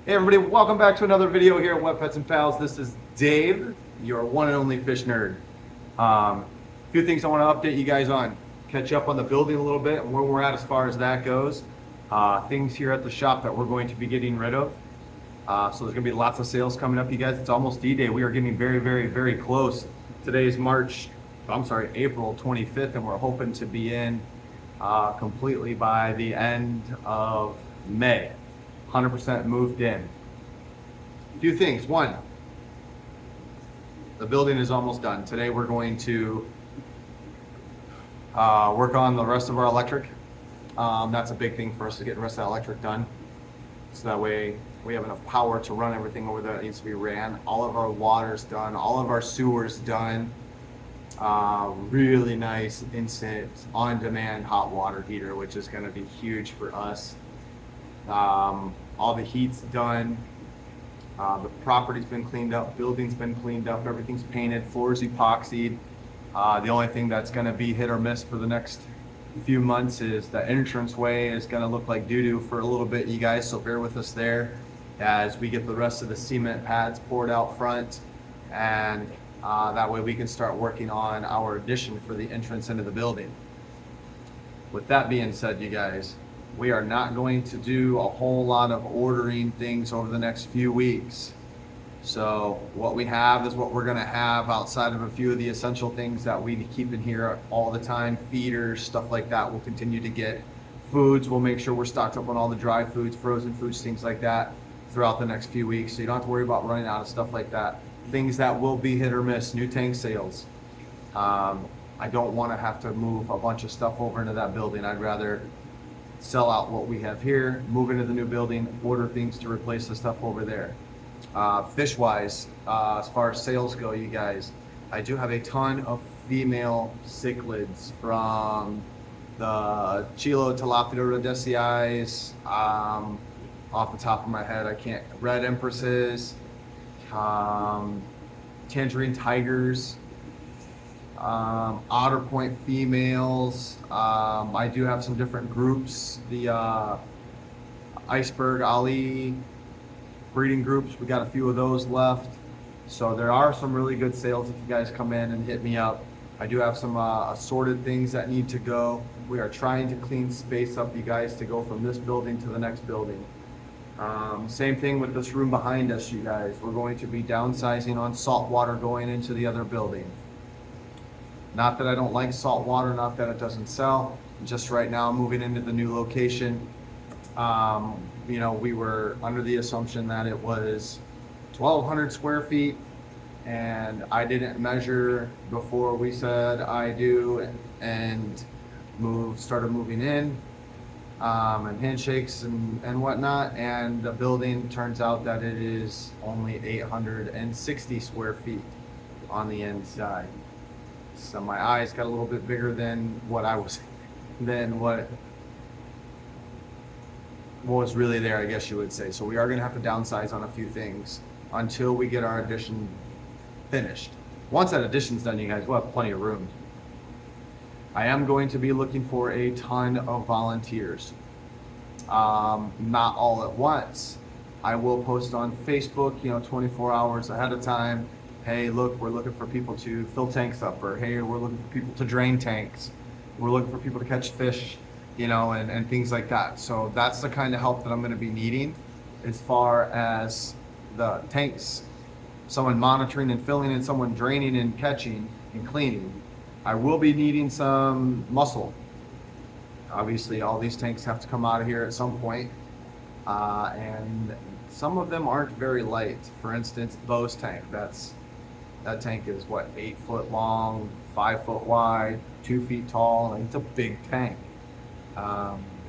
Hey everybody, welcome back to another video here at Wet Pets and Pals. This is Dave, your one and only fish nerd. A few things I want to update you guys on. Catch up on the building a little bit and where we're at as far as that goes. Things here at the shop that we're going to be getting rid of. So there's going to be lots of sales coming up, you guys. It's almost D-Day. We are getting very, very, very close. Today is April 25th, and we're hoping to be in completely by the end of May. 100% moved in. A few things. One, the building is almost done. Today we're going to work on the rest of our electric. That's a big thing for us to get the rest of that electric done. So that way we have enough power to run everything over there that needs to be ran. All of our water's done. All of our sewer's done. Really nice instant on-demand hot water heater, which is going to be huge for us. All the heat's done. The property's been cleaned up, building's been cleaned up, everything's painted, floor's epoxied. The only thing that's going to be hit or miss for the next few months is the entranceway is going to look like doo-doo for a little bit, you guys, so bear with us there as we get the rest of the cement pads poured out front, and that way we can start working on our addition for the entrance into the building. With that being said, you guys, we are not going to do a whole lot of ordering things over the next few weeks. So what we have is what we're going to have outside of a few of the essential things that we keep in here all the time. Feeders, stuff like that. We'll continue to get foods. We'll make sure we're stocked up on all the dry foods, frozen foods, things like that throughout the next few weeks. So you don't have to worry about running out of stuff like that. Things that will be hit or miss, new tank sales. I don't want to have to move a bunch of stuff over into that building. I'd rather sell out what we have here, move into the new building, order things to replace the stuff over there. Fish wise, as far as sales go, you guys, I do have a ton of female cichlids from the Chilo Tilapia rhodesiais. Off the top of my head, I can't. Red empresses, tangerine tigers, otter point females. I do have some different groups. The iceberg Ali breeding groups, we got a few of those left. So there are some really good sales if you guys come in and hit me up. I do have some assorted things that need to go. We are trying to clean space up, you guys, to go from this building to the next building. Same thing with this room behind us, you guys. We're going to be downsizing on salt water going into the other building. Not that I don't like salt water, not that it doesn't sell. Just right now, moving into the new location, we were under the assumption that it was 1,200 square feet, and I didn't measure before we said I do, and started moving in, and handshakes and whatnot, and the building turns out that it is only 860 square feet on the inside. So my eyes got a little bit bigger than what was really there, I guess you would say. So we are going to have to downsize on a few things until we get our addition finished. Once that addition's done, you guys will have plenty of room. I am going to be looking for a ton of volunteers. Not all at once. I will post on Facebook, 24 hours ahead of time. Hey, look, we're looking for people to fill tanks up, or hey, we're looking for people to drain tanks. We're looking for people to catch fish, and things like that. So that's the kind of help that I'm going to be needing as far as the tanks. Someone monitoring and filling, and someone draining and catching and cleaning. I will be needing some muscle. Obviously, all these tanks have to come out of here at some point. And some of them aren't very light. For instance, Bo's tank. That tank is 8 foot long, 5 foot wide, 2 feet tall, and it's a big tank.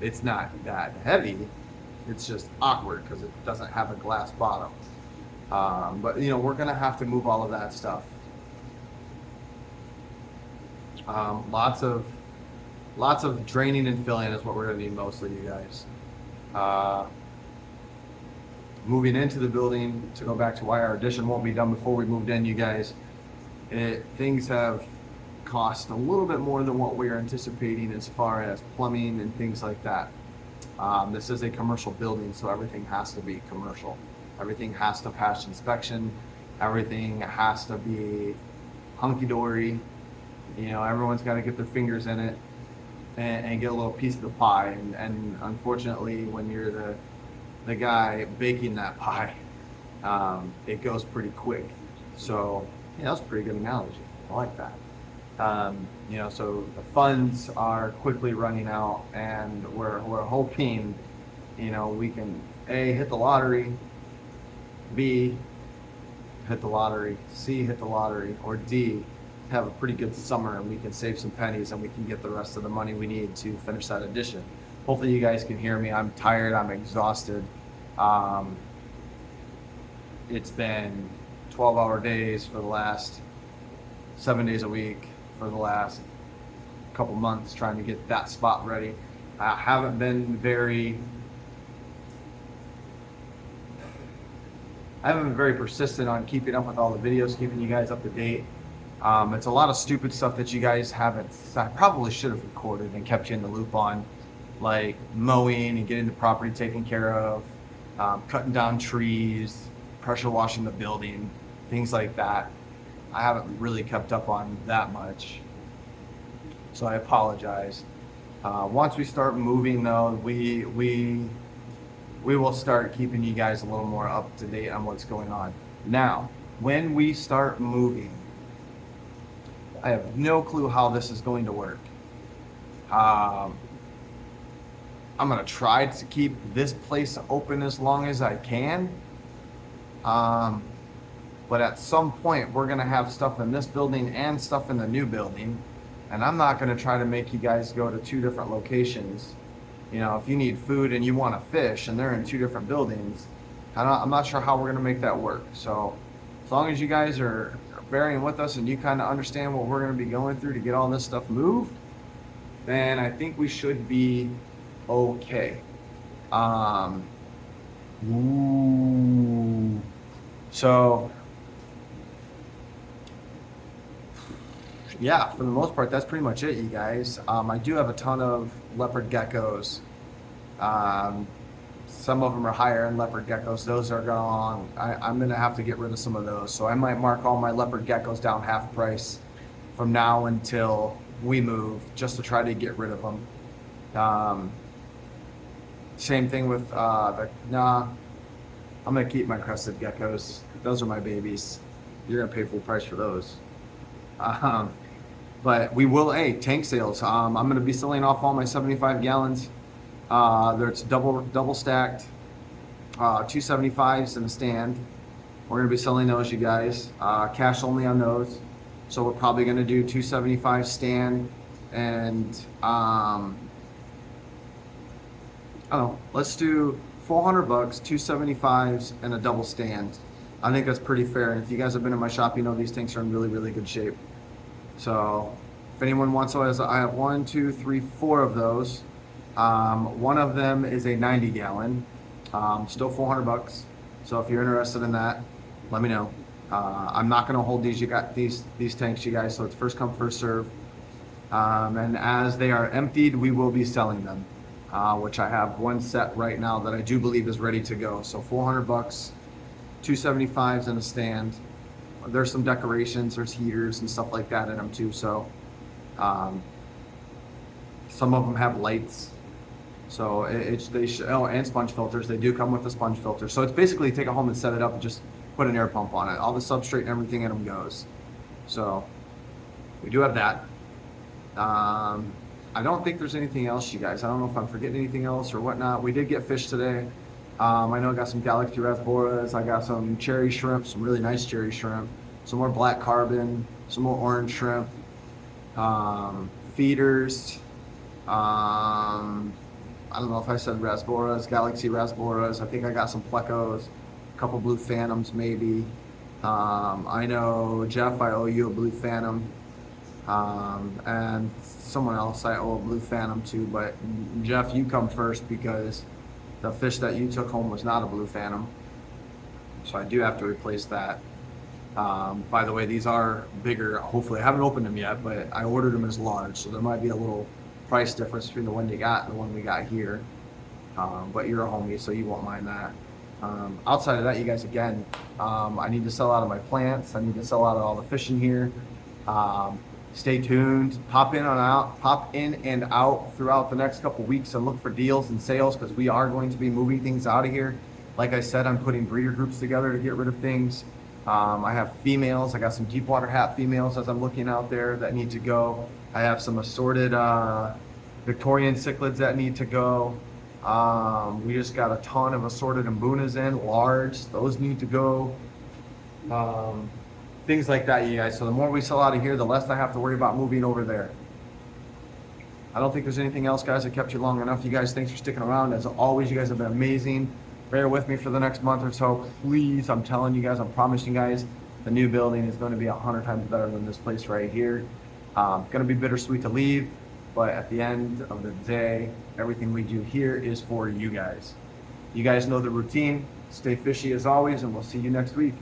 It's not that heavy. It's just awkward because it doesn't have a glass bottom. But we're gonna have to move all of that stuff. Lots of draining and filling is what we're gonna need mostly, you guys. Moving into the building, to go back to why our addition won't be done before we moved in, you guys, things have cost a little bit more than what we are anticipating as far as plumbing and things like that. This is a commercial building, so everything has to be commercial. Everything has to pass inspection. Everything has to be hunky-dory. You know, everyone's got to get their fingers in it and get a little piece of the pie. And unfortunately, when you're the guy baking that pie, it goes pretty quick. So, yeah, that's a pretty good analogy. I like that. You know, so the funds are quickly running out, and we're hoping, you know, we can A, hit the lottery, B, hit the lottery, C, hit the lottery, or D, have a pretty good summer and we can save some pennies and we can get the rest of the money we need to finish that addition. Hopefully you guys can hear me. I'm tired, I'm exhausted. It's been 12-hour days for the last 7 days a week for the last couple months trying to get that spot ready. I haven't been very persistent on keeping up with all the videos, keeping you guys up to date. It's a lot of stupid stuff that you guys haven't, I probably should have recorded and kept you in the loop on, like mowing and getting the property taken care of, cutting down trees, pressure washing the building, things like that. I haven't really kept up on that much, so I apologize. Once we start moving though, we will start keeping you guys a little more up to date on what's going on. Now, when we start moving, I have no clue how this is going to work. I'm going to try to keep this place open as long as I can. But at some point, we're going to have stuff in this building and stuff in the new building. And I'm not going to try to make you guys go to 2 different locations. You know, if you need food and you want to fish and they're in 2 different buildings, I'm not sure how we're going to make that work. So as long as you guys are bearing with us and you kind of understand what we're going to be going through to get all this stuff moved, then I think we should be okay. So yeah, for the most part, that's pretty much it, you guys. I do have a ton of leopard geckos. Some of them are higher end leopard geckos. Those are gone. I'm going to have to get rid of some of those. So I might mark all my leopard geckos down half price from now until we move, just to try to get rid of them. Same thing with I'm going to keep my crested geckos. Those are my babies. You're going to pay full price for those. But we will, tank sales. I'm going to be selling off all my 75 gallons. There's double stacked 275s in the stand. We're going to be selling those, you guys. Cash only on those. So we're probably going to do 275 stand and I don't know. Let's do $400, 275s, and a double stand. I think that's pretty fair. And if you guys have been in my shop, you know these tanks are in really, really good shape. So if anyone wants those, I have 1, 2, 3, 4 of those. One of them is a 90 gallon, still $400. So if you're interested in that, let me know. I'm not going to hold these. You got these tanks, you guys. So it's first come, first serve. And as they are emptied, we will be selling them, which I have one set right now that I do believe is ready to go. So $400, 275s in a stand. There's some decorations, there's heaters and stuff like that in them too. So some of them have lights. So and sponge filters. They do come with a sponge filter. So it's basically take it home and set it up and just put an air pump on it. All the substrate and everything in them goes. So we do have that. I don't think there's anything else, you guys. I don't know if I'm forgetting anything else or whatnot. We did get fish today. I know I got some Galaxy Rasboras. I got some cherry shrimp, some really nice cherry shrimp, some more black carbon, some more orange shrimp, feeders. I don't know if I said Rasboras, Galaxy Rasboras. I think I got some Plecos, a couple Blue Phantoms maybe. I know, Jeff, I owe you a Blue Phantom. And someone else I owe a Blue Phantom to, but Jeff, you come first because the fish that you took home was not a Blue Phantom. So I do have to replace that. By the way, these are bigger. Hopefully, I haven't opened them yet, but I ordered them as large. So there might be a little price difference between the one you got and the one we got here. But you're a homie, so you won't mind that. Outside of that, you guys, again, I need to sell out of my plants. I need to sell out of all the fishing here. Stay tuned. Pop in and out throughout the next couple weeks and look for deals and sales because we are going to be moving things out of here. Like I said, I'm putting breeder groups together to get rid of things. I have females. I got some Deepwater hat females as I'm looking out there that need to go. I have some assorted Victorian cichlids that need to go. We just got a ton of assorted Mbunas in, large. Those need to go. Things like that, you guys. So the more we sell out of here, the less I have to worry about moving over there. I don't think there's anything else, guys. I kept you long enough. You guys, thanks for sticking around. As always, you guys have been amazing. Bear with me for the next month or so. Please, I'm telling you guys, I'm promising you guys, the new building is going to be 100 times better than this place right here. Going to be bittersweet to leave, but at the end of the day, everything we do here is for you guys. You guys know the routine. Stay fishy as always, and we'll see you next week.